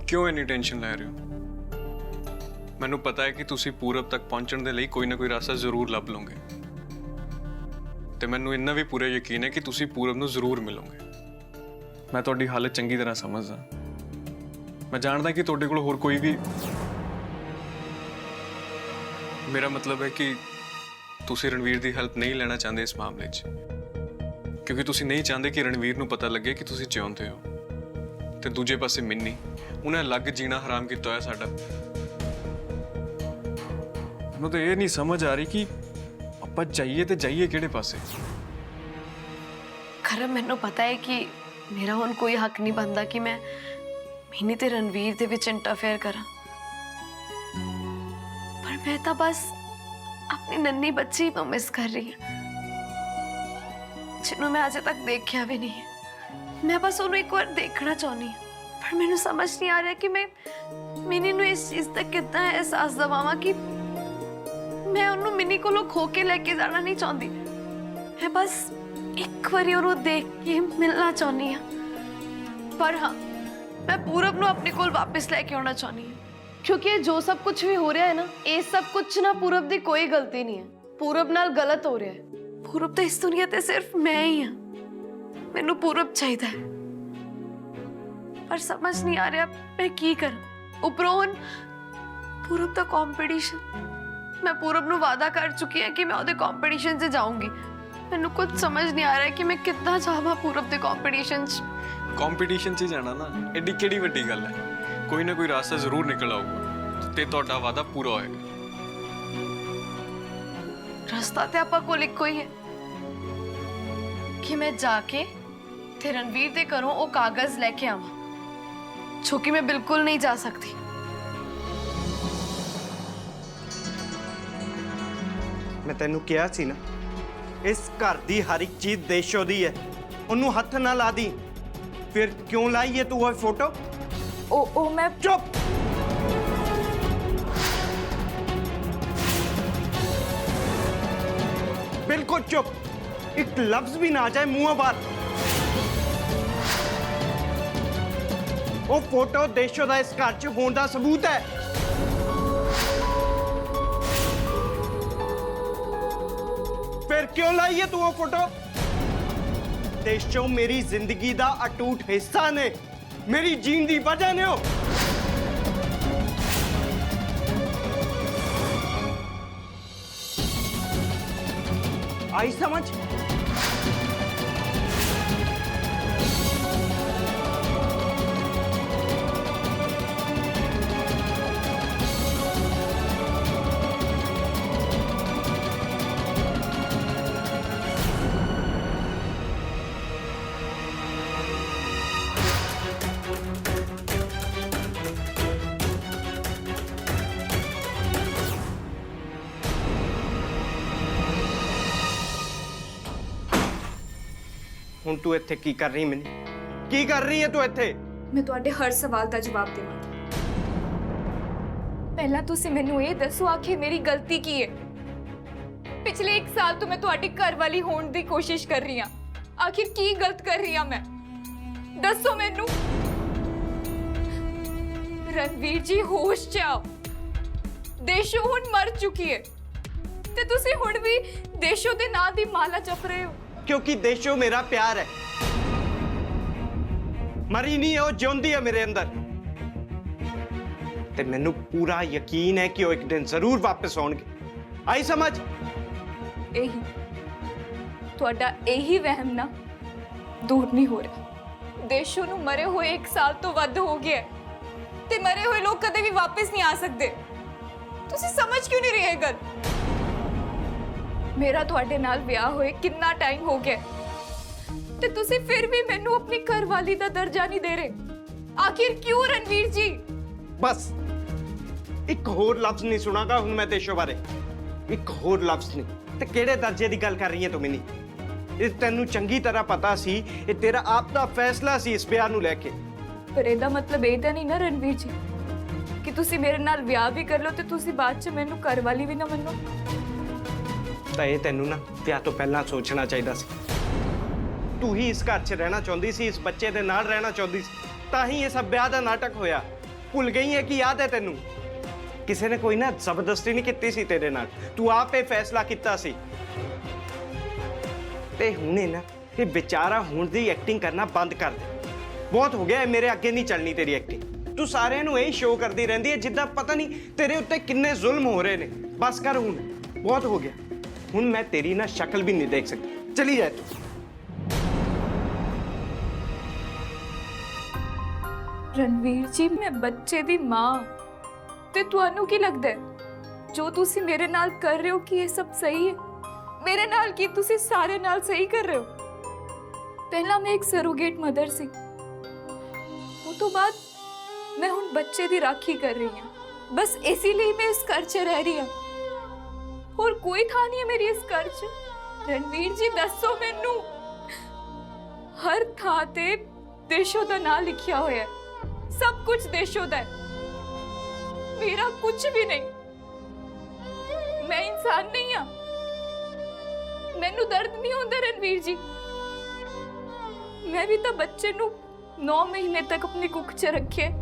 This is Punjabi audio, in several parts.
क्यों इन्नी टेंशन लै रहे हो? मैनू पता है कि तुसी पूरब तक पहुंचने के लिए कोई ना कोई रास्ता जरूर लभ लोगे ते मैनू इन्ना भी पूरा यकीन है कि तुसी पूरब नू जरूर मिलोगे। मैं तुहाडी हालत चंगी तरह समझदा। मैं जानदा कि तुहाडे कोल होर कोई भी, मेरा मतलब है कि तुसी रणवीर की हेल्प नहीं लेना चाहते इस मामले च, क्योंकि तुसी नहीं चाहते कि रणवीर नू पता लगे कि तुसी जिउंदे हो। ते दूजे पासे मिन्नी, उन्हें अलग जीना हराम किया होया साडा। मैं तो ये नहीं समझ आ रही कि आपां जाइए तो जाइए किहड़े पासे। खरा मैनू पता है कि मेरा हुण कोई हक नहीं बनता कि मैं मिन्नी ते रणवीर दे विच इंटरफेयर करा, पर मैं तो बस अपनी नन्ही बच्ची को मिस कर रही हूँ जिन्हों मैं अजे तक देखा भी नहीं है। मैं बस उन्हें एक बार देखना चाहनी हूँ, पर मैनू समझ नहीं आ रहा कि मैं मिनी नू इस चीज तक कितना एहसास दवावां कि मैं उन्होंने मिनी को खो के लेके जाना नहीं चाहती। मैं बस एक बार उन्होंने देख के मिलना चाहनी हूँ। पर हाँ, मैं पूरब नू अपने कोल वापस लेके आना चाहनी हूँ, क्योंकि जो सब कुछ भी हो रहा है ना, ये सब कुछ ना पूरब दी कोई गलती नहीं है। पूरब नाल गलत हो रहा है। पूरब तो इस दुनिया ते सिर्फ मैं ही हाँ। मैनू पूरब चाहिए है, पर समझ नहीं आ रहा मैं की करूं। उपरों हुण पूरब दा कंपटीशन, मैं पूरब नू वादा कर चुकी है कि मैं उहदे कंपटीशन से जाऊंगी। मैनू कुछ समझ नहीं आ रहा है कि मैं कितना चाहवा पूरब दे कंपटीशन च जाना ना एडी केड़ी वड्डी गल है। कोई ना कोई रास्ता जरूर निकल आऊगा ते तुहाडा वादा पूरा होएगा। रास्ता ते आपां कोल इक्को ही है कि मैं जाके ते रणवीर दे घरों वो कागज लेके आवां, जो कि मैं बिल्कुल नहीं जा सकती। मैं तेनू कहा सी ना, इस घर दी हर एक चीज देशों दी है, उन्नू हथ ना ला दी। फिर क्यों लाई है तू वो फोटो? ओ मैं चुप। बिल्कुल चुप, एक लफ्ज भी ना आ जाए मुंह बाहर। वो फोटो देशों दा इस घर च होने दा सबूत है। फिर क्यों लाई है तू वो फोटो? देशों मेरी जिंदगी दा अटूट हिस्सा ने, मेरी जीन दी वजह ने हो। आई समझ? ਹੁਣ ਤੂੰ ਇੱਥੇ ਕੀ ਕਰ ਰਹੀ ਮੈਨੂੰ? ਕੀ ਕਰ ਰਹੀ ਹੈ ਤੂੰ ਇੱਥੇ? मैं तुहाडे हर सवाल का जवाब देवांगी। पहला तुसी मैनू ये दसो, आखिर मेरी गलती की है? पिछले 1 साल तो मैं तुहाडी घर वाली होने की कोशिश कर रही हूं। आखिर की गलत कर रही हूं मैं? दसो मैनू। रणवीर जी होश च आओ। देशो हुण मर चुकी है ते तुसी हुण भी देशो दे नां दी माला जप रहे हो। क्योंकि देशो मेरा प्यार है। मरी नहीं है, वो जिउंदी है मेरे अंदर। ते मैनू पूरा यकीन है कि वो एक दिन जरूर वापस आउणगे। आई समझ? यही तुहाडा यही वहम ना दूर नहीं हो रहा। देशों नू मरे हुए 1 साल तो वध हो गया ते मरे हुए लोग कदे भी वापस नहीं आ सकते। तुसी समझ क्यों नहीं रहे गल? मेरा तुहाडे नाल ब्याह होए कितना टाइम हो गया ते तुसी फिर भी मैनू अपनी घरवाली दा दर्जा नहीं दे रहे। आखिर क्यों रणवीर जी? बस एक होर लफ्ज नहीं सुनागा हुण मैं देशो बारे। एक होर लफ्ज नहीं। ते केड़े दर्जे दी गल कर रही है तू मिनी? ये तेनू चंगी तरह पता सी, ये तेरा आप दा फैसला सी इस ब्याह नू लेके। पर एदा मतलब ये तो नहीं ना रणवीर जी कि तुसी मेरे नाल ब्याह भी कर लो ते तुसी बाद च मैनू घरवाली भी ना मनो। ਤਾਂ ਇਹ ਤੈਨੂੰ ਨਾ ਵਿਆਹ ਤੋਂ ਪਹਿਲਾਂ ਸੋਚਣਾ ਚਾਹੀਦਾ ਸੀ। तू ही इस घर च रहना चाहती सी, इस बच्चे के नाल रहना चाहती सी, तां ही ये सब ब्याह का नाटक होया। ਭੁੱਲ ਗਈ ਹੈ ਕਿ ਯਾਦ ਹੈ ਤੈਨੂੰ ਕਿਸੇ ਨੇ ਕੋਈ ਨਾ ਜ਼ਬਰਦਸਤੀ ਨਹੀਂ ਕੀਤੀ ਸੀ ਤੇਰੇ ਨਾਲ ਤੂੰ ਆਪ ਇਹ ਫੈਸਲਾ ਕੀਤਾ ਸੀ ਤੇ ਹੁਣੇ ਨਾ ਇਹ ਵਿਚਾਰਾ ਹੁਣ ਦੀ ਐਕਟਿੰਗ ਕਰਨਾ ਬੰਦ ਕਰ ਦੇ ਬਹੁਤ ਹੋ ਗਿਆ ਮੇਰੇ ਅੱਗੇ ਨਹੀਂ ਚੱਲਣੀ ਤੇਰੀ ਐਕਟਿੰਗ ਤੂੰ ਸਾਰਿਆਂ ਨੂੰ ਇਹ ਸ਼ੋਅ ਕਰਦੀ ਰਹਿੰਦੀ ਹੈ ਜਿੱਦਾਂ ਪਤਾ ਨਹੀਂ ਤੇਰੇ ਉੱਤੇ ਕਿੰਨੇ ਜ਼ੁਲਮ ਹੋ ਰਹੇ ਨੇ ਬਸ ਕਰ ਹੁਣ ਬਹੁਤ ਹੋ ਗਿਆ ਹੁਣ ਮੈਂ ਤੇਰੀ ਨਾ ਸ਼ਕਲ ਵੀ ਨਹੀਂ ਦੇਖ ਸਕਦਾ ਚਲੀ ਜਾ ਤੂੰ ਰਣਵੀਰ ਜੀ ਮੈਂ ਬੱਚੇ ਦੀ ਮਾਂ ਤੇ ਤੁਹਾਨੂੰ ਕੀ ਲੱਗਦਾ ਹੈ ਜੋ ਤੁਸੀਂ ਮੇਰੇ ਨਾਲ ਕਰ ਰਹੇ ਹੋ ਕਿ ਇਹ ਸਭ ਸਹੀ ਹੈ ਮੇਰੇ ਨਾਲ ਕੀ ਤੁਸੀਂ ਸਾਰੇ ਨਾਲ ਸਹੀ ਕਰ ਰਹੇ ਹੋ ਪਹਿਲਾਂ ਮੈਂ ਇੱਕ ਸਰੋਗੇਟ ਮਦਰ ਸੀ ਉਹ ਤੋਂ ਬਾਅਦ मैं हुण बच्चे दी राखी कर रही हूँ बस इसीलिए मैं इस घर च रह रही हूँ और कोई था नहीं है मेरी इस घर च रणवीर जी दसो मैनू हर थां ते देशो दा नाम लिखिया होया है सब कुछ देशो दा है मेरा कुछ भी नहीं मैं इंसान नहीं हाँ मैनू दर्द नहीं होता रणवीर जी मैं भी तो बच्चे नू 9 महीने तक अपनी कुख च रखे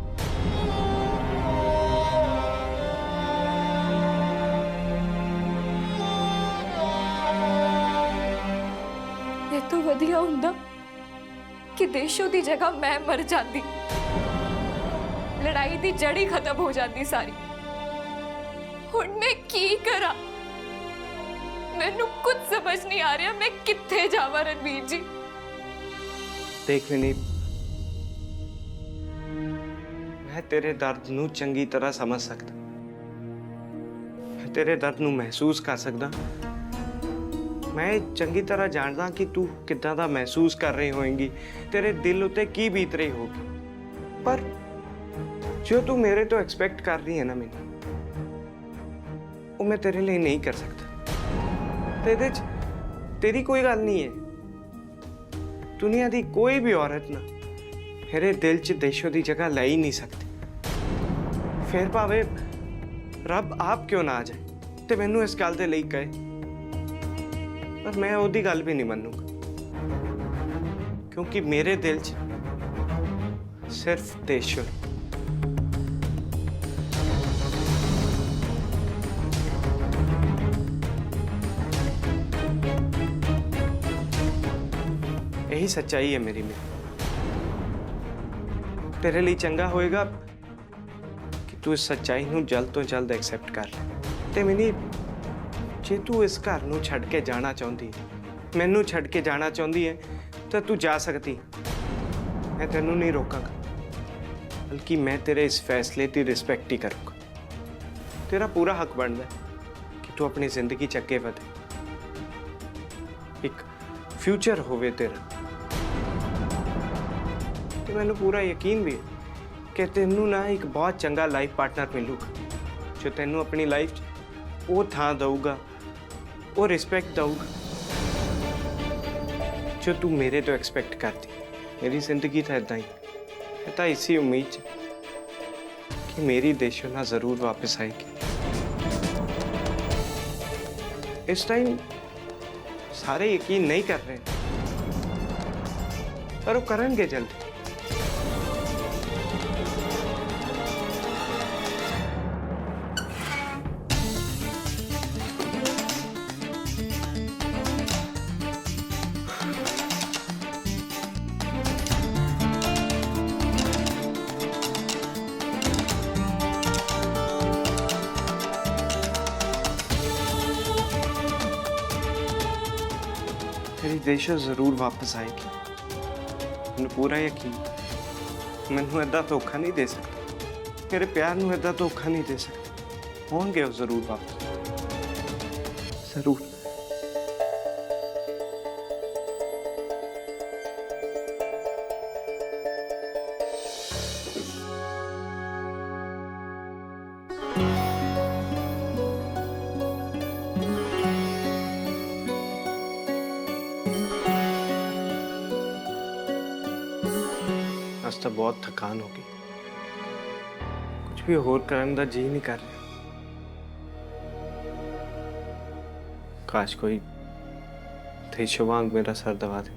तो वधिया हुंदा कि देशों दी जगह मैं मर जाती लड़ाई दी जड़ी खत्म हो जाती सारी हुण मैं की करा मैनू कुछ समझ नहीं आ रहा मैं कित्थे जावां रणवीर जी देख विनीत मैं तेरे दर्द नू चंगी तरह समझ सकता मैं तेरे दर्द नू महसूस कर सकदा मैं चंगी तरह जानदा कि तू किद्दां दा महसूस कर रही होएगी तेरे दिल उते की बीत रही होगी पर जो तू मेरे तो एक्सपेक्ट कर रही है ना मैंने वो मैं तेरे लिए नहीं कर सकता तेरे तेरी कोई गल नहीं है दुनिया दी कोई भी औरत ना मेरे दिल च देशों दी जगह ले ही नहीं सकती फिर भावे रब आप क्यों ना आ जाए ते मैनू इस गल दे लई कहे पर मैं ओदी गल भी नहीं मनूंगा क्योंकि मेरे दिल च सिर्फ देशो यही सच्चाई है मेरी में तेरे लिए चंगा होएगा कि तू इस सच्चाई नू जल्द तो जल्द एक्सेप्ट कर ले ते मैंने जे तू इस घर नू छड़ के जाना चाहती मैनू छड़ के जाना चाहती है तो तू जा सकती मैं तेनू नहीं रोकांगा बल्कि मैं तेरे इस फैसले की रिस्पेक्ट ही करूँगा तेरा पूरा हक बनता है कि तू अपनी जिंदगी च अगे बढ़े एक फ्यूचर होवे तेरा तो मैनू पूरा यकीन भी है कि तेनू ना एक बहुत चंगा लाइफ पार्टनर मिलूगा जो तेनू अपनी लाइफ वो थां दऊगा वो रिस्पेक्ट दूंगा जो तू मेरे तो एक्सपेक्ट करती मेरी जिंदगी तो इदा ही मैं तो इसी उम्मीद कि मेरी देशों ना जरूर वापस आएगी इस टाइम सारे यकीन नहीं कर रहे पर वो करेंगे जल्दी मेरी देशो जरूर वापस आएगी मैनू पूरा यकीन मैनू ऐदा धोखा नहीं दे सकता मेरे प्यार नू ऐदा धोखा नहीं दे सकता होंगे वो जरूर वापस जरूर आज तो बहुत थकान होगी कुछ भी होर करने का जी नहीं कर रहा काश कोई थे वांग मेरा सर दबा दे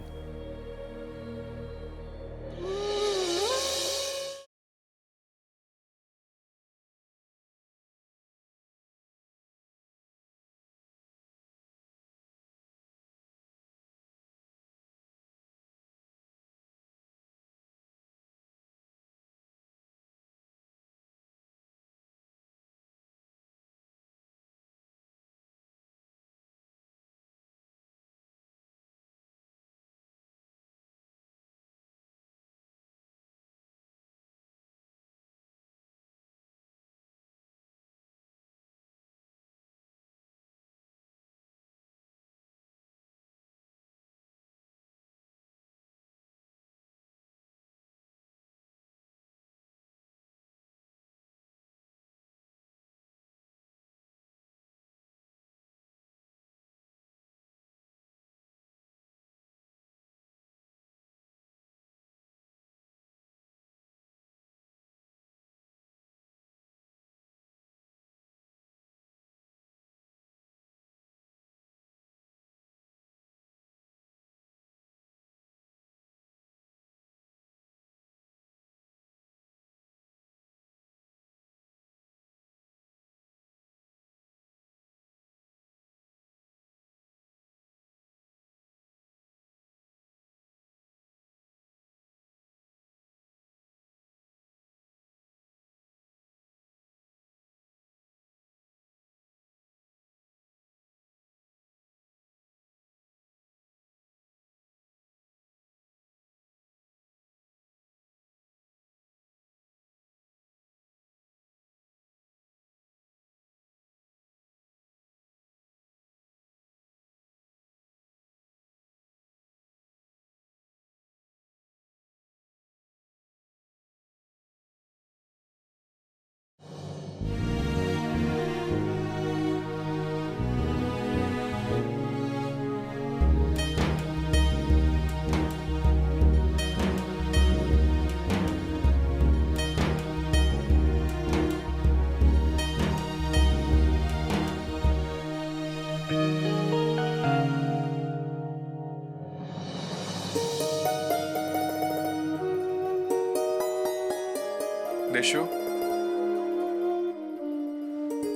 ਦੇਸ਼ੋ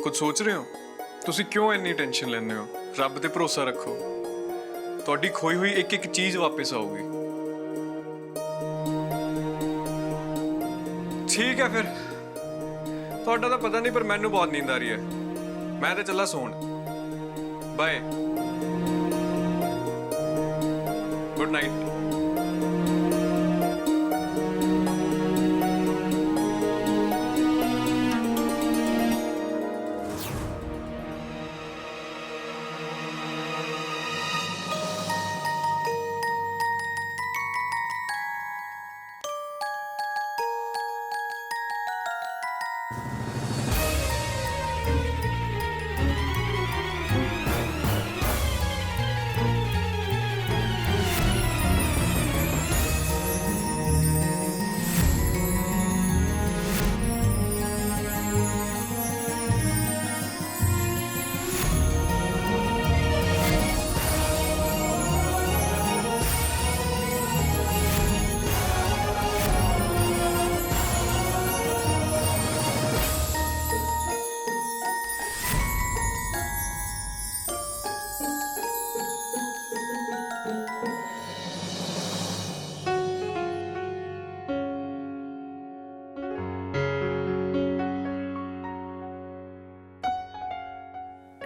ਕੁਝ ਸੋਚ ਰਹੇ ਹੋ? ਤੁਸੀਂ ਕਿਉਂ ਇੰਨੀ ਟੈਨਸ਼ਨ ਲੈਂਦੇ ਹੋ? ਰੱਬ ਤੇ ਭਰੋਸਾ ਰੱਖੋ, ਤੁਹਾਡੀ ਖੋਈ ਹੋਈ ਇੱਕ ਇੱਕ ਚੀਜ਼ ਵਾਪਸ ਆਊਗੀ। ਠੀਕ ਹੈ ਫਿਰ, ਤੁਹਾਡਾ ਤਾਂ ਪਤਾ ਨਹੀਂ, ਪਰ ਮੈਨੂੰ ਬਹੁਤ ਨੀਂਦ ਆ ਰਹੀ ਹੈ। ਮੈਂ ਤਾਂ ਚੱਲਾ ਸੌਣ। Bye, good night.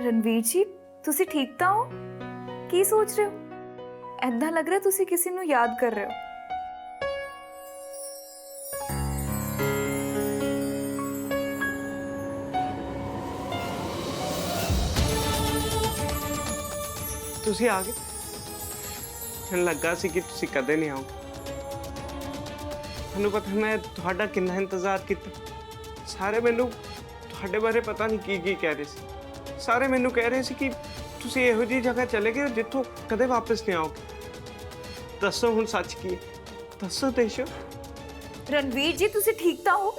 ਰਣਵੀਰ ਜੀ, ਤੁਸੀਂ ਠੀਕ ਤਾਂ ਹੋ? ਕੀ ਸੋਚ ਰਹੇ ਹੋ? ਐਦਾਂ ਲੱਗ ਰਿਹਾ ਤੁਸੀਂ ਕਿਸੇ ਨੂੰ ਯਾਦ ਕਰ ਰਹੇ ਹੋ। ਤੁਸੀਂ ਆ ਗਏ? ਮੈਨੂੰ ਲੱਗਾ ਸੀ ਕਿ ਤੁਸੀਂ ਕਦੇ ਨਹੀਂ ਆਓਗੇ। ਮੈਨੂੰ ਪਤਾ, ਮੈਂ ਤੁਹਾਡਾ ਕਿੰਨਾ ਇੰਤਜ਼ਾਰ ਕੀਤਾ। ਸਾਰੇ ਮੈਨੂੰ ਤੁਹਾਡੇ ਬਾਰੇ ਪਤਾ ਨਹੀਂ ਕੀ ਕਹਿ ਰਹੇ ਸੀ। ਸਾਰੇ ਮੈਨੂੰ ਕਹਿ ਰਹੇ ਸੀ ਕਿ ਤੁਸੀਂ ਇਹੋ ਜਿਹੀ ਜਗ੍ਹਾ ਚਲੇ ਗਏ ਜਿੱਥੋਂ ਕਦੇ ਵਾਪਸ ਨਹੀਂ ਆਓਗੇ। ਦੱਸੋ ਹੁਣ ਸੱਚ ਕੀ ਹੈ? ਦੱਸੋ ਦੇਸ਼ੋ। ਰਣਵੀਰ ਜੀ, ਤੁਸੀਂ ਠੀਕ ਤਾਂ ਹੋ?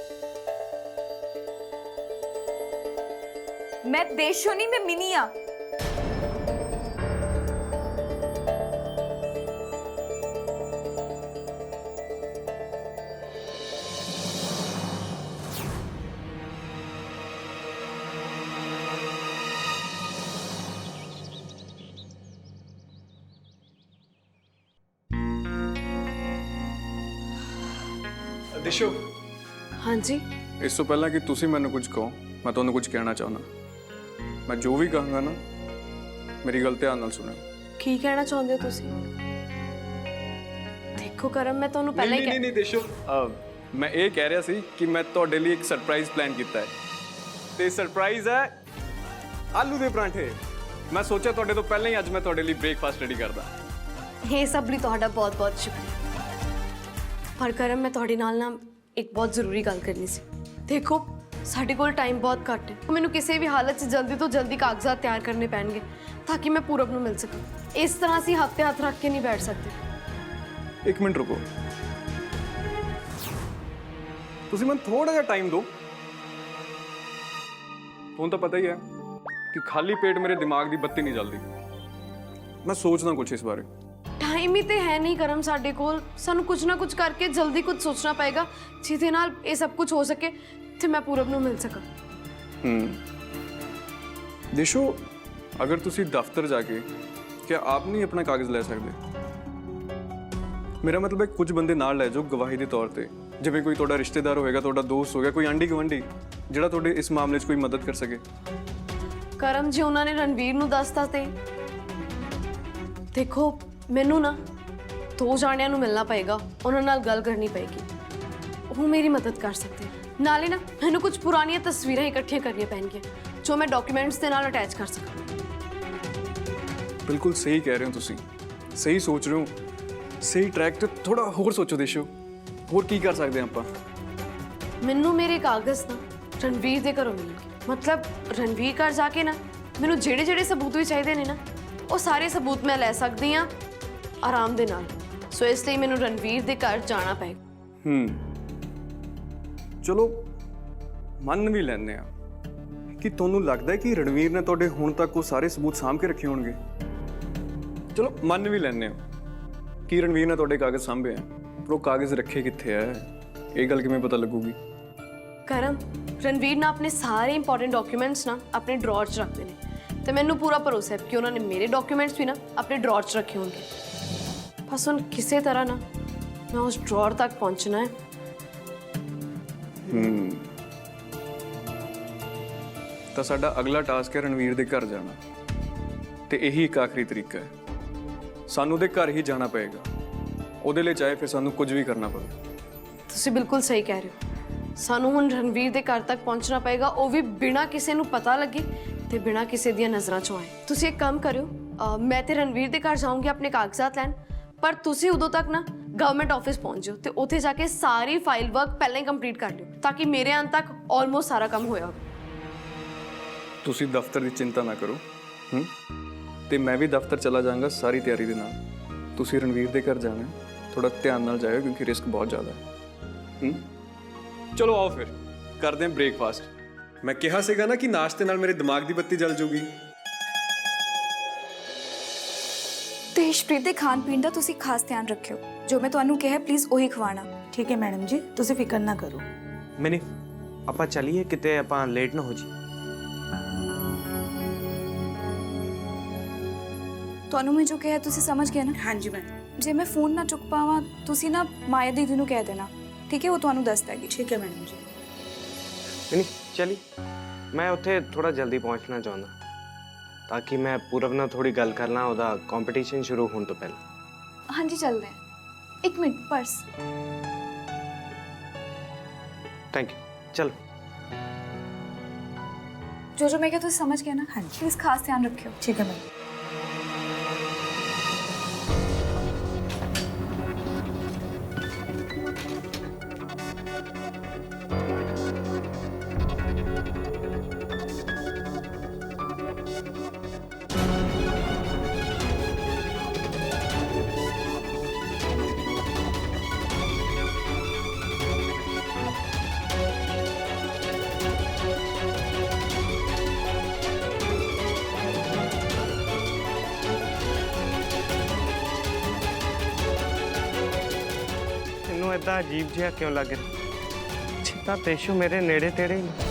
ਮੈਂ ਦੇਸ਼ੋ ਨਹੀਂ, ਮੈਂ ਮਿਨੀ ਆ। ਦਿਸ਼ੋ, हाँ जी। ਇਸ ਤੋਂ ਪਹਿਲਾਂ ਕਿ ਤੁਸੀਂ ਮੈਨੂੰ ਕੁਝ ਕਹੋ, ਮੈਂ ਤੁਹਾਨੂੰ ਕੁਝ ਕਹਿਣਾ ਚਾਹੁੰਦਾ। ਮੈਂ ਜੋ ਵੀ ਕਹਾਂਗਾ ਨਾ, ਮੇਰੀ ਗੱਲ ਧਿਆਨ ਨਾਲ ਸੁਣਿਓ। ਕੀ ਕਹਿਣਾ ਚਾਹੁੰਦੇ ਹੋ ਤੁਸੀਂ? ਦੇਖੋ ਕਰਮ, ਮੈਂ ਤੁਹਾਨੂੰ ਪਹਿਲਾਂ ਹੀ ਨਹੀਂ ਦਿਸ਼ੋ, ਮੈਂ ਇਹ ਕਹਿ ਰਿਹਾ ਸੀ ਕਿ ਮੈਂ ਤੁਹਾਡੇ ਲਈ ਇੱਕ ਸਰਪ੍ਰਾਈਜ਼ ਪਲਾਨ ਕੀਤਾ ਹੈ, ਤੇ ਸਰਪ੍ਰਾਈਜ਼ ਹੈ ਆਲੂ ਦੇ ਪਰਾਂਠੇ। ਮੈਂ ਸੋਚਿਆ ਤੁਹਾਡੇ ਤੋਂ ਪਹਿਲਾਂ ਹੀ ਅੱਜ ਮੈਂ ਤੁਹਾਡੇ ਲਈ ਬ੍ਰੇਕਫਾਸਟ ਰੈਡੀ ਕਰਦਾ। ਇਹ ਸਭ ਲਈ ਤੁਹਾਡਾ ਬਹੁਤ-ਬਹੁਤ ਸ਼ੁਕਰੀਆ। ਪਰ ਕਰਮ, ਮੈਂ ਤੁਹਾਡੇ ਨਾਲ ਨਾ ਇੱਕ ਬਹੁਤ ਜ਼ਰੂਰੀ ਗੱਲ ਕਰਨੀ ਸੀ। ਦੇਖੋ, ਸਾਡੇ ਕੋਲ ਟਾਈਮ ਬਹੁਤ ਘੱਟ ਹੈ। ਮੈਨੂੰ ਕਿਸੇ ਵੀ ਹਾਲਤ 'ਚ ਜਲਦੀ ਤੋਂ ਜਲਦੀ ਕਾਗਜ਼ਾਤ ਤਿਆਰ ਕਰਨੇ ਪੈਣਗੇ ਤਾਂ ਕਿ ਮੈਂ ਪੂਰਬ ਨੂੰ ਮਿਲ ਸਕਾਂ। ਇਸ ਤਰ੍ਹਾਂ ਅਸੀਂ ਹੱਥ ਤੇ ਹੱਥ ਰੱਖ ਕੇ ਨਹੀਂ ਬੈਠ ਸਕਦੇ। ਇੱਕ ਮਿੰਟ ਰੁਕੋ, ਤੁਸੀਂ ਮੈਨੂੰ ਥੋੜਾ ਜਿਹਾ ਟਾਈਮ ਦਿਓ। ਤੁਹਾਨੂੰ ਤਾਂ ਪਤਾ ਹੀ ਹੈ ਕਿ ਖਾਲੀ ਪੇਟ ਮੇਰੇ ਦਿਮਾਗ ਦੀ ਬੱਤੀ ਨਹੀਂ ਜਲਦੀ। ਮੈਂ ਸੋਚਦਾ ਕੁਝ ਇਸ ਬਾਰੇ। ਟਾਈਮ ਹੀ ਤੇ ਹੈ ਨਹੀਂ ਕਰਮ ਸਾਡੇ ਕੋਲ। ਸਾਨੂੰ ਕੁਝ ਨਾ ਕੁਝ ਕਰਕੇ ਜਲਦੀ ਕੁਝ ਸੋਚਣਾ ਪਏਗਾ ਜਿਹਦੇ ਨਾਲ ਇਹ ਸਭ ਕੁਝ ਹੋ ਸਕੇ ਤੇ ਮੈਂ ਪੂਰਬ ਨੂੰ ਮਿਲ ਸਕਾਂ। ਦਿਸ਼ੋ, ਅਗਰ ਤੁਸੀਂ ਦਫ਼ਤਰ ਜਾ ਕੇ ਕਿਆ ਆਪ ਨਹੀਂ ਆਪਣਾ ਕਾਗਜ਼ ਲੈ ਸਕਦੇ? ਮੇਰਾ ਮਤਲਬ ਹੈ ਕੁਝ ਬੰਦੇ ਨਾਲ ਲੈ ਜਾਓ ਗਵਾਹੀ ਦੇ ਤੌਰ ਤੇ, ਜਿਵੇਂ ਕੋਈ ਤੁਹਾਡਾ ਰਿਸ਼ਤੇਦਾਰ ਹੋਏਗਾ, ਤੁਹਾਡਾ ਦੋਸਤ ਹੋ ਗਿਆ, ਕੋਈ ਆਂਢੀ ਗੁਆਂਢੀ ਜਿਹੜਾ ਤੁਹਾਡੇ ਇਸ ਮਾਮਲੇ 'ਚ ਕੋਈ ਮਦਦ ਕਰ ਸਕੇ। ਕਰਮ ਜੀ, ਉਹਨਾਂ ਨੇ ਰਣਵੀਰ ਨੂੰ ਦੱਸਤਾ ਤੇ ਦੇਖੋ, ਮੈਨੂੰ ਨਾ 2 ਜਾਣਿਆਂ ਨੂੰ ਮਿਲਣਾ ਪਏਗਾ, ਉਹਨਾਂ ਨਾਲ ਗੱਲ ਕਰਨੀ ਪਏਗੀ। ਉਹ ਮੇਰੀ ਮਦਦ ਕਰ ਸਕਦੇ। ਨਾਲੇ ਨਾ ਮੈਨੂੰ ਕੁਝ ਪੁਰਾਣੀਆਂ ਤਸਵੀਰਾਂ ਇਕੱਠੀਆਂ ਕਰਨੀਆਂ ਪੈਣਗੀਆਂ ਜੋ ਮੈਂ ਡਾਕੂਮੈਂਟਸ ਦੇ ਨਾਲ ਅਟੈਚ ਕਰ ਸਕਾਂ। ਬਿਲਕੁਲ ਸਹੀ ਕਹਿ ਰਹੇ ਹੋ ਤੁਸੀਂ, ਸਹੀ ਸੋਚ ਰਹੇ ਹੋ, ਸਹੀ ਟਰੈਕ ਤੇ। ਥੋੜਾ ਹੋਰ ਸੋਚੋ ਦੇਸ਼ੋ, ਹੋਰ ਕੀ ਕਰ ਸਕਦੇ ਹਾਂ ਆਪਾਂ? ਮੈਨੂੰ ਮੇਰੇ ਕਾਗਜ਼ ਨਾ ਰਣਵੀਰ ਦੇ ਘਰੋਂ ਮਿਲਣਗੇ। ਮਤਲਬ ਰਣਵੀਰ ਘਰ ਜਾ ਕੇ ਨਾ ਮੈਨੂੰ ਜਿਹੜੇ ਸਬੂਤ ਵੀ ਚਾਹੀਦੇ ਨੇ ਨਾ, ਉਹ ਸਾਰੇ ਸਬੂਤ ਮੈਂ ਲੈ ਸਕਦੀ ਹਾਂ ਆਰਾਮ ਦੇ ਨਾਲ। ਸੋ ਇਸ ਲਈ ਮੈਨੂੰ ਰਣਵੀਰ ਦੇ ਘਰ ਜਾਣਾ ਪਏਗਾ। ਚਲੋ ਮੰਨ ਵੀ ਲੈਂਦੇ ਆ ਕਿ ਤੁਹਾਨੂੰ ਲੱਗਦਾ ਹੈ ਕਿ ਰਣਵੀਰ ਨੇ ਤੁਹਾਡੇ ਹੁਣ ਤੱਕ ਉਹ ਸਾਰੇ ਸਬੂਤ ਸਾਂਭ ਕੇ ਰੱਖੇ ਹੋਣਗੇ। ਚਲੋ ਮੰਨ ਵੀ ਲੈਂਦੇ ਆ ਕਿ ਰਣਵੀਰ ਨੇ ਤੁਹਾਡੇ ਕਾਗਜ਼ ਸਾਂਭੇ ਆ, ਪਰ ਉਹ ਕਾਗਜ਼ ਰੱਖੇ ਕਿੱਥੇ ਆ, ਇਹ ਗੱਲ ਕਿਵੇਂ ਪਤਾ ਲੱਗੂਗੀ? ਕਰਮ ਰਣਵੀਰ ਨਾ ਆਪਣੇ ਸਾਰੇ ਇੰਪੋਰਟੈਂਟ ਡਾਕੂਮੈਂਟਸ ਨਾ ਆਪਣੇ ਡਰਾਅਰ 'ਚ ਰੱਖਦੇ ਨੇ ਤੇ ਮੈਨੂੰ ਪੂਰਾ ਭਰੋਸਾ ਹੈ ਕਿ ਉਹਨਾਂ ਨੇ ਮੇਰੇ ਡਾਕੂਮੈਂਟਸ ਵੀ ਨਾ ਆਪਣੇ ਡਰਾਅਰ 'ਚ ਰੱਖੇ ਹੋਣਗੇ। ਬਸ ਹੁਣ ਕਿਸੇ ਤਰ੍ਹਾਂ ਨਾ ਮੈਂ ਉਸ ਡਰਾਅਰ ਤੱਕ ਪਹੁੰਚਣਾ ਹੈ। ਤਾਂ ਸਾਡਾ ਅਗਲਾ ਟਾਸਕ ਹੈ ਰਣਵੀਰ ਦੇ ਘਰ ਜਾਣਾ, ਤੇ ਇਹੀ ਇੱਕ ਆਖਰੀ ਤਰੀਕਾ ਹੈ। ਸਾਨੂੰ ਉਹਦੇ ਘਰ ਹੀ ਜਾਣਾ ਪਏਗਾ, ਉਹਦੇ ਲਈ ਚਾਹੇ ਫਿਰ ਸਾਨੂੰ ਕੁਝ ਵੀ ਕਰਨਾ ਪਵੇ। ਤੁਸੀਂ ਬਿਲਕੁਲ ਸਹੀ ਕਹਿ ਰਹੇ ਹੋ। ਸਾਨੂੰ ਹੁਣ ਰਣਵੀਰ ਦੇ ਘਰ ਤੱਕ ਪਹੁੰਚਣਾ ਪਏਗਾ, ਉਹ ਵੀ ਬਿਨਾਂ ਕਿਸੇ ਨੂੰ ਪਤਾ ਲੱਗੇ ਤੇ ਬਿਨਾਂ ਕਿਸੇ ਦੀਆਂ ਨਜ਼ਰਾਂ 'ਚੋਂ ਆਏ। ਤੁਸੀਂ ਇੱਕ ਕੰਮ ਕਰਿਓ, ਮੈਂ ਤੇ ਰਣਵੀਰ ਦੇ ਘਰ ਜਾਊਂਗੀ ਆਪਣੇ ਕਾਗਜ਼ਾਤ ਲੈਣ, ਪਰ ਤੁਸੀਂ ਉਦੋਂ ਤੱਕ ਨਾ ਗਵਰਨਮੈਂਟ ਆਫਿਸ ਪਹੁੰਚ ਜਾਓ ਤੇ ਉੱਥੇ ਜਾ ਕੇ ਸਾਰੀ ਫਾਈਲ ਵਰਕ ਪਹਿਲਾਂ ਹੀ ਕੰਪਲੀਟ ਕਰ ਲਿਓ ਤਾਂ ਕਿ ਮੇਰੇ ਆਉਣ ਤੱਕ ਆਲਮੋਸਟ ਸਾਰਾ ਕੰਮ ਹੋਇਆ ਹੋਵੇ। ਤੁਸੀਂ ਦਫ਼ਤਰ ਦੀ ਚਿੰਤਾ ਨਾ ਕਰੋ, ਤੇ ਮੈਂ ਵੀ ਦਫ਼ਤਰ ਚਲਾ ਜਾਵਾਂਗਾ ਸਾਰੀ ਤਿਆਰੀ ਦੇ ਨਾਲ। ਤੁਸੀਂ ਰਣਵੀਰ ਦੇ ਘਰ ਜਾਣਾ, ਥੋੜਾ ਧਿਆਨ ਨਾਲ ਜਾਇਓ ਕਿਉਂਕਿ ਰਿਸਕ ਬਹੁਤ ਜ਼ਿਆਦਾ ਹੈ। ਚਲੋ ਆਓ ਫਿਰ ਕਰਦੇ ਹਾਂ ਬ੍ਰੇਕਫਾਸਟ। ਮੈਂ ਕਿਹਾ ਸੀਗਾ ਨਾ ਕਿ ਨਾਸ਼ਤੇ ਨਾਲ ਮੇਰੇ ਦਿਮਾਗ ਦੀ ਬੱਤੀ ਜਲ ਜਾਊਗੀ। ਦੇਸ਼ਪ੍ਰੀਤ ਦੇ ਖਾਣ ਪੀਣ ਦਾ ਤੁਸੀਂ ਖਾਸ ਧਿਆਨ ਰੱਖਿਓ। ਜੋ ਮੈਂ ਤੁਹਾਨੂੰ ਕਿਹਾ ਪਲੀਜ਼ ਉਹੀ ਖਵਾਣਾ। ਠੀਕ ਹੈ ਮੈਡਮ ਜੀ, ਤੁਸੀਂ ਫਿਕਰ ਨਾ ਕਰੋ। ਮਿਨੀ ਆਪਾਂ ਚੱਲੀਏ ਕਿਤੇ, ਆਪਾਂ ਲੇਟ ਨਾ ਹੋ ਜੀ। ਤੁਹਾਨੂੰ ਮੈਂ ਜੋ ਕਿਹਾ ਤੁਸੀਂ ਸਮਝ ਗਏ ਨਾ? ਹਾਂਜੀ ਮੈਡਮ। ਜੇ ਮੈਂ ਫੋਨ ਨਾ ਚੁੱਕ ਪਾਵਾਂ ਤੁਸੀਂ ਨਾ ਮਾਇਆ ਦੀਦੀ ਨੂੰ ਕਹਿ ਦੇਣਾ, ਠੀਕ ਹੈ? ਉਹ ਤੁਹਾਨੂੰ ਦੱਸ ਦੇਗੀ। ਠੀਕ ਹੈ ਮੈਡਮ ਜੀ। ਮਿਨੀ ਚਲੀ, ਮੈਂ ਉੱਥੇ ਥੋੜਾ ਜਲਦੀ ਪਹੁੰਚਣਾ ਚਾਹੁੰਦਾ ਤਾਂ ਕਿ ਮੈਂ ਪੂਰਵ ਨਾਲ ਥੋੜੀ ਗੱਲ ਕਰ ਲਾਂ ਉਹਦਾ ਕੰਪੀਟੀਸ਼ਨ ਸ਼ੁਰੂ ਹੋਣ ਤੋਂ ਪਹਿਲਾਂ। ਹਾਂਜੀ ਚੱਲਦੇ ਹਾਂ। ਇੱਕ ਮਿੰਟ, ਪਰਸ। Thank you. ਚਲੋ। ਜੋ ਮੈਂ ਕਿਹਾ ਤੁਸੀਂ ਸਮਝ ਗਏ ਨਾ? ਹਾਂਜੀ। ਪਲੀਜ਼ ਖਾਸ ਧਿਆਨ ਰੱਖਿਓ। ਠੀਕ ਹੈ ਮੈਡਮ। ਤੈਨੂੰ ਏਦਾਂ ਅਜੀਬ ਜਿਹਾ ਕਿਉਂ ਲੱਗ ਰਿਹਾ? ਜਿੱਦਾਂ ਤੇਸ਼ੂ ਮੇਰੇ ਨੇੜੇ ਤੇੜੇ ਹੀ ਨੇ।